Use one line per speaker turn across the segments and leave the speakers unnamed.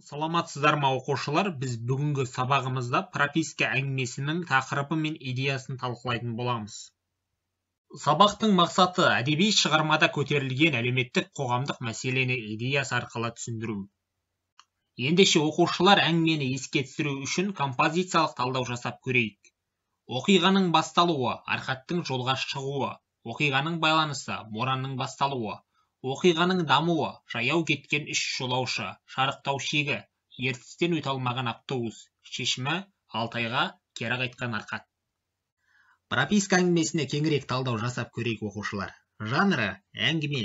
Саламатсыздар ма оқушылар, біз бүгінгі сабағымызда прописка әңгімесінің тақырыбы мен идеясын талқылайтын боламыз. Сабақтың мақсаты әдеби шығармада көтерілген әлеуметтік қоғамдық мәселені идеясы арқылы түсіндіру. Ендеше оқушылар әңгімені еске түсіру үшін композициялық талдау жасап көрейік. Оқиғаның басталуы, Архаттың жолға шығуы, оқиғаның байланысы, боранның басталуы, оқиғаның дамуы, жаяу кеткен 3 жолаушы, шарықтау шегі, ертістен өте алмаған автобус, шешімі Алтайға кері қайтқан Архат. Прописка әңгімесіне кеңірек талдау жасап көрейік оқушылар. Жанры әңгіме.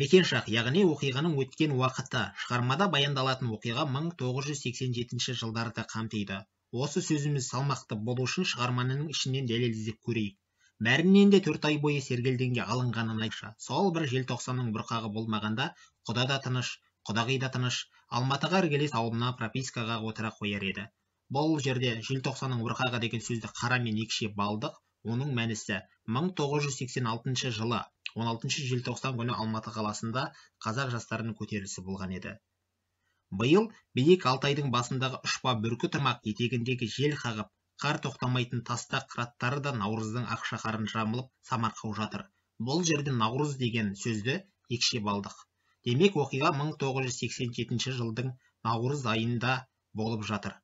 Мекенжақ, яғни оқиғаның өткен уақыты. Шығармада баяндалатын оқиға 1987 жылдарды қамтиды. Осы сөзіміз салмақты болу үшін шығарманың ішінен дәлел іздеп көрейік. Бәрінен де 4 ай бойы Сергелденге алынғанын айтшы. Сол бір желтоқсанның бұрқағы болмағанда, құда да тыныш, құдағи да тыныш, Алматыға іргелес ауылына пропискаға отыра қояр еді. Бұл жерде желтоқсанның бұрқағы деген сөзді қара мен екше балдық, оның мәнісі 1986 жылы 16 желтоқсан күні Алматы қаласында қазақ жастарының көтерілісі болған еді. Биыл биік Алтайдың басындағы ұшпа бүркі тұрмақ етегіндегі жел қағып, қар тоқтамайтын тастақ қыраттары да Наурыздың ақ шаһарын жамылып самарқау жатыр. Бұл жерде Наурыз деген сөзді екше балдық. Демек оқиға 1987 жылдың Наурыз айында болып жатыр.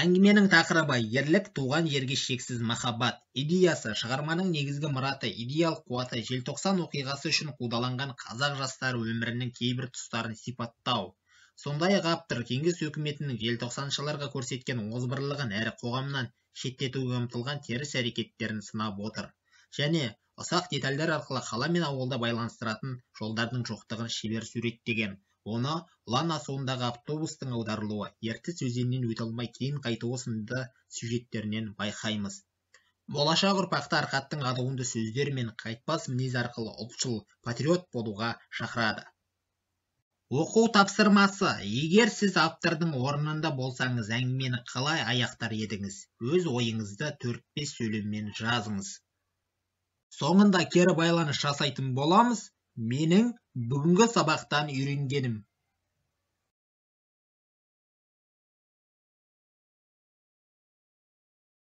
Әңгіменің тақырыбы ерлік, туған жерге шексіз махаббат. Идеясы, шығарманың негізгі мұраты, идеялық қуаты желтоқсан оқиғасы үшін қудаланған қазақ жастары өмірінің кейбір тұстарын сипаттау. Сондай-ақ автор кеңес өкіметінің желтоқсаншыларға көрсеткен озбырлығын әрі қоғамнан шеттетуге ұмтылған теріс әрекеттерін сынап отыр. Және ұсақ детальдар арқылы қала мен ауылда байланыстыратын жолдардың жоқтығын шебер суреттеген. Оны ұлан асуындағы автобустың аударылуы, ертіс өзенінен өте алмай кейін қайтуы сынды сюжеттерінен байқаймыз. Болашақ ұрпақты Архаттың адуынды сөздер мен қайтпас мінез арқылы ұлтшыл патриот болуға шақырады. Оқу тапсырмасы. Егер сіз автордың орнында болсаңыз, әңгімені қалай аяқтар едіңіз? Өз ойыңызды 4-5 сөйлеммен жазыңыз. Соңында кері байланыс жасайтын боламыз. Менің бүгінгі сабақтан үйренгенім.